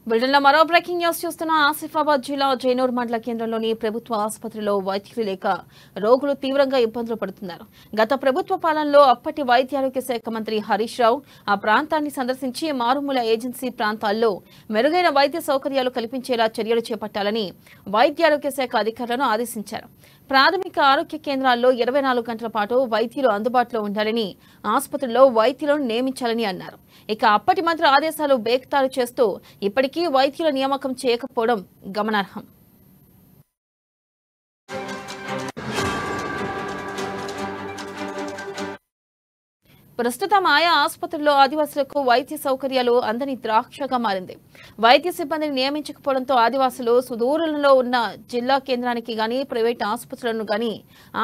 బులెటిన్లో మరో breaking news చూస్తున్న ఆసిఫాబాద్ జిల్లా జైనూర్ మండల కేంద్రంలోని ప్రభుత్వ ఆసుపత్రిలో వైద్యులు లేక రోగులు తీవ్రంగా ఇబ్బందులు పడుతున్నారు. గత ప్రభుత్వ పాలనలో అప్పటి వైద్యారోగ్య శాఖ మంత్రి హరీష్ రావు ఆ ప్రాంతాన్ని సందర్శించి మారుమూల ఏజెన్సీ ప్రాంతాల్లో మెరుగైన వైద్య సౌకర్యాలు కల్పించేలా చర్యలు చేపట్టాలని వైద్యారోగ్య శాఖ అధికారులను ఆదేశించారు. ప్రాథమిక ఆరోగ్య కేంద్రాల్లో 24 గంటల పాటు వైద్యులు అందుబాటులో ఉండాలని, ఆసుపత్రుల్లో వైద్యులను నియమించాలని అన్నారు. ఇక అప్పటి మంత్రి ఆదేశాలు బేఖతారు చేస్తూ ఇప్పటికీ వైద్యుల నియామకం చేయకపోవడం గమనార్హం. ప్రస్తుతం ఆయా ఆసుపత్రుల్లో ఆదివాసులకు వైద్య సౌకర్యాలు అందని ద్రాక్షగా మారింది. వైద్య సిబ్బందిని నియమించకపోవడంతో ఆదివాసులు సుదూరంలో ఉన్న జిల్లా కేంద్రానికి గాని, ప్రైవేట్ ఆసుపత్రులను గాని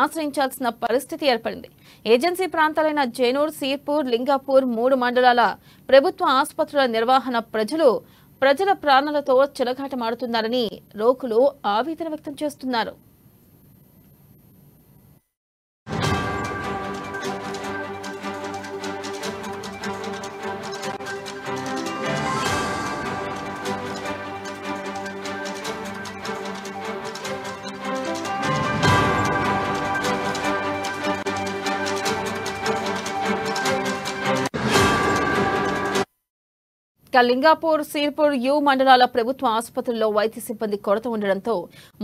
ఆశ్రయించాల్సిన పరిస్థితి ఏర్పడింది. ఏజెన్సీ ప్రాంతాలైన జైనూర్, సీర్పూర్, లింగాపూర్ 3 మండలాల ప్రభుత్వ ఆసుపత్రుల నిర్వహణ ప్రజల ప్రాణాలతో చెలగాటమాడుతున్నారని రోగులు ఆవేదన వ్యక్తం చేస్తున్నారు. లింగాపూర్, సీర్పూర్, యు మండలాల ప్రభుత్వ ఆసుపత్రుల్లో వైద్య సిబ్బంది కొరత ఉండడంతో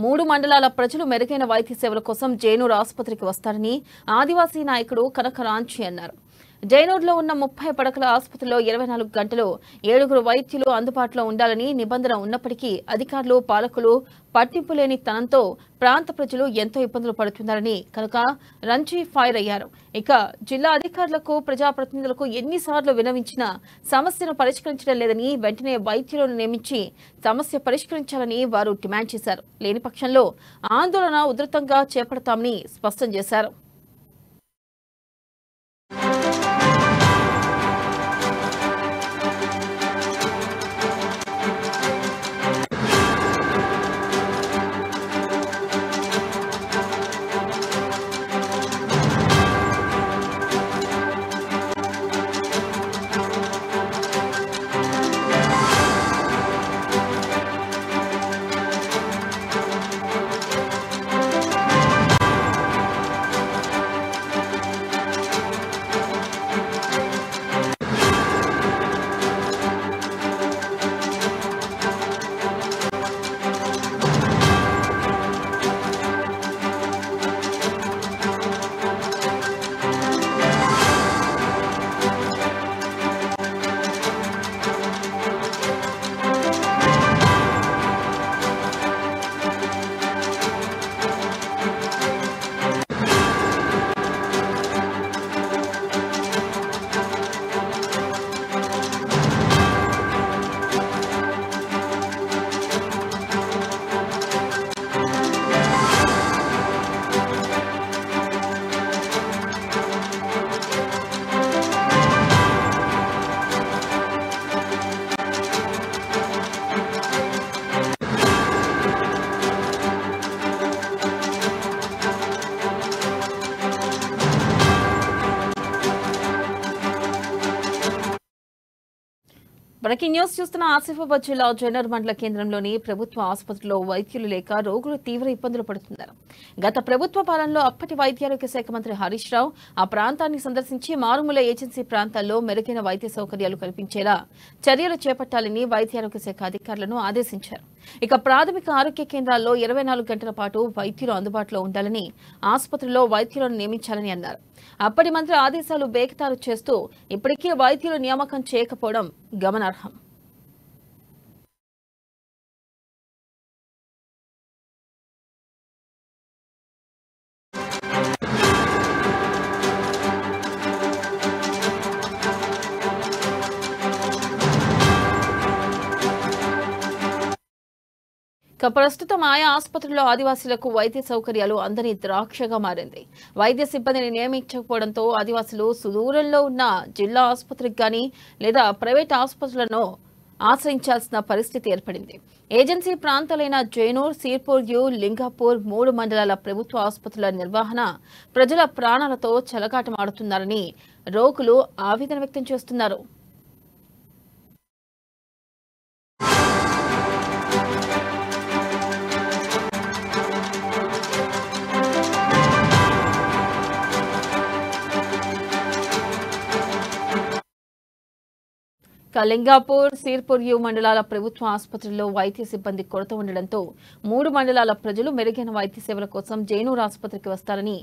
3 మండలాల ప్రజలు మెరుగైన వైద్య సేవల కోసం జైనూర్ ఆసుపత్రికి వస్తారని ఆదివాసీ నాయకుడు కనక రాంచి అన్నారు. జైనూర్లో ఉన్న 30 పడకల ఆసుపత్రిలో 24 గంటలు 7 వైద్యులు అందుబాటులో ఉండాలని నిబంధన ఉన్నప్పటికీ అధికారులు, పాలకులు పట్టింపు లేని తనంతో ప్రాంత ప్రజలు ఎంతో ఇబ్బందులు పడుతున్నారని కనుక రంచి ఫైర్ అయ్యారు. ఇక జిల్లా అధికారులకు, ప్రజాప్రతినిధులకు ఎన్నిసార్లు విన్నవించినా సమస్యను పరిష్కరించడం లేదని, వెంటనే వైద్యులను నియమించి సమస్య పరిష్కరించాలని వారు డిమాండ్ చేశారు. లేని పక్షంలో ఆందోళన ఉధృతంగా చేపడతామని స్పష్టం చేశారు. బ్రేకింగ్ న్యూస్ చూస్తున్న ఆసిఫాబాద్ జిల్లా జైనూర్ మండల కేంద్రంలోని ప్రభుత్వ ఆసుపత్రిలో వైద్యులు లేక రోగులు తీవ్ర ఇబ్బందులు పడుతున్నారు. గత ప్రభుత్వ పాలనలో అప్పటి వైద్యారోగ్య శాఖ మంత్రి హరీష్ రావు ఆ ప్రాంతాన్ని సందర్శించి మారుమూల ఏజెన్సీ ప్రాంతాల్లో మెరుగైన వైద్య సౌకర్యాలు కల్పించేలా చర్యలు చేపట్టాలని వైద్యారోగ్య శాఖ అధికారులను ఆదేశించారు. ఇక ప్రాథమిక ఆరోగ్య కేంద్రాల్లో 24 గంటల పాటు వైద్యులు అందుబాటులో ఉండాలని, ఆసుపత్రుల్లో వైద్యులను నియమించాలని అన్నారు. అప్పటి మంత్రి ఆదేశాలు బేఖతారు చేస్తూ ఇప్పటికీ వైద్యులు నియామకం చేయకపోవడం గమనార్హం. ప్రస్తుతం ఆయా ఆసుపత్రుల్లో ఆదివాసీలకు వైద్య సౌకర్యాలు అందని ద్రాక్షగా మారింది. వైద్య సిబ్బందిని నియమించకపోవడంతో ఆదివాసులు సుదూరంలో ఉన్న జిల్లా ఆసుపత్రికి గాని లేదా ప్రైవేట్ ఆసుపత్రులను ఆశ్రయించాల్సిన పరిస్థితి ఏర్పడింది. ఏజెన్సీ ప్రాంతాలైన జైనూర్, సీర్పూర్, యు, లింగాపూర్ 3 మండలాల ప్రభుత్వ ఆసుపత్రుల నిర్వహణ ప్రజల ప్రాణాలతో చెలగాటమాడుతున్నారని రోగులు ఆవేదన వ్యక్తం చేస్తున్నారు. లింగాపూర్, సిర్పూర్ యు మండలాల ప్రభుత్వ ఆసుపత్రుల్లో వైద్య సిబ్బంది కొరత ఉండడంతో 3 మండలాల ప్రజలు మెరుగైన వైద్య సేవల కోసం జైనూర్ ఆసుపత్రికి వస్తారని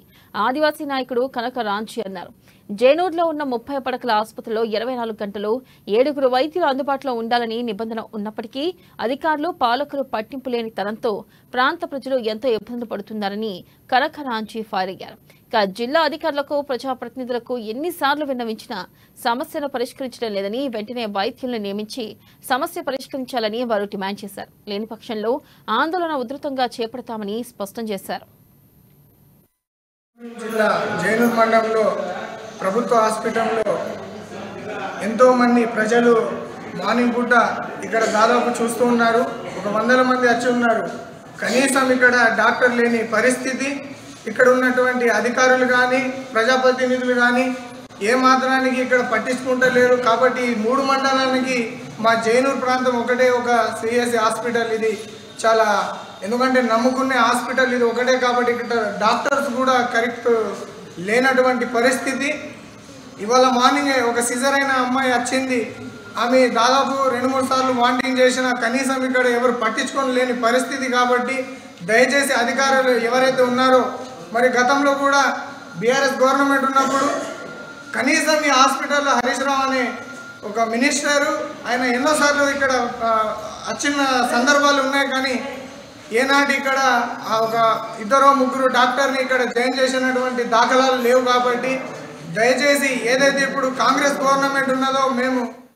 ఆదివాసీ నాయకుడు కనక రాంచి అన్నారు. జైనూర్లో ఉన్న 30 పడకల ఆసుపత్రిలో 24 గంటలు 7 వైద్యులు అందుబాటులో ఉండాలని నిబంధన ఉన్నప్పటికీ అధికారులు, పాలకులు పట్టింపు లేని తనంతో ప్రాంత ప్రజలు ఎంతో ఇబ్బందులు పడుతున్నారని కనక రాంచి ఫైర్ అయ్యారు. జిల్లా అధికారులకు, ప్రజాప్రతినిధులకు ఎన్నిసార్లు విన్నవించినా సమస్యను పరిష్కరించడం లేదని, వెంటనే వైద్యులను నియమించి సమస్య పరిష్కరించాలని వారు డిమాండ్ చేశారు. లేని పక్షంలో ఆందోళన ఉధృతంగా చేపడతామని స్పష్టం చేశారు. జిల్లా జైనూర్ మండలంలో ప్రభుత్వ హాస్పిటల్లో ఎంతో మంది ప్రజలు మార్నింగ్ పూట ఇక్కడ దాదాపు చూస్తూ ఉన్నారు. 100 మంది వచ్చి ఉన్నారు. కనీసం ఇక్కడ డాక్టర్ లేని పరిస్థితి. ఇక్కడ ఉన్నటువంటి అధికారులు కానీ, ప్రజాప్రతినిధులు కానీ ఏ మాత్రానికి ఇక్కడ పట్టించుకుంటలేరు. కాబట్టి ఈ 3 మండలానికి మా జైనూర్ ప్రాంతం ఒకటే ఒక సిఎస్సి హాస్పిటల్. ఇది చాలా, ఎందుకంటే నమ్ముకునే హాస్పిటల్ ఇది ఒకటే. కాబట్టి ఇక్కడ డాక్టర్స్ కూడా కరెక్ట్ లేనటువంటి పరిస్థితి. ఇవాళ మార్నింగే ఒక సిజర్ అయిన అమ్మాయి వచ్చింది. ఆమె దాదాపు 2-3 సార్లు వామిటింగ్ చేసినా కనీసం ఇక్కడ ఎవరు పట్టించుకొని లేని పరిస్థితి. కాబట్టి దయచేసి అధికారులు ఎవరైతే ఉన్నారో, మరి గతంలో కూడా బీఆర్ఎస్ గవర్నమెంట్ ఉన్నప్పుడు కనీసం ఈ హాస్పిటల్లో హరీష్ రావు అనే ఒక మినిస్టరు ఆయన ఎన్నోసార్లు ఇక్కడ వచ్చిన సందర్భాలు ఉన్నాయి. కానీ ఏనాటి ఇక్కడ ఒక 2-3 డాక్టర్ని ఇక్కడ జాయిన్ చేసినటువంటి దాఖలాలు లేవు. కాబట్టి దయచేసి ఏదైతే ఇప్పుడు కాంగ్రెస్ గవర్నమెంట్ ఉన్నదో మేము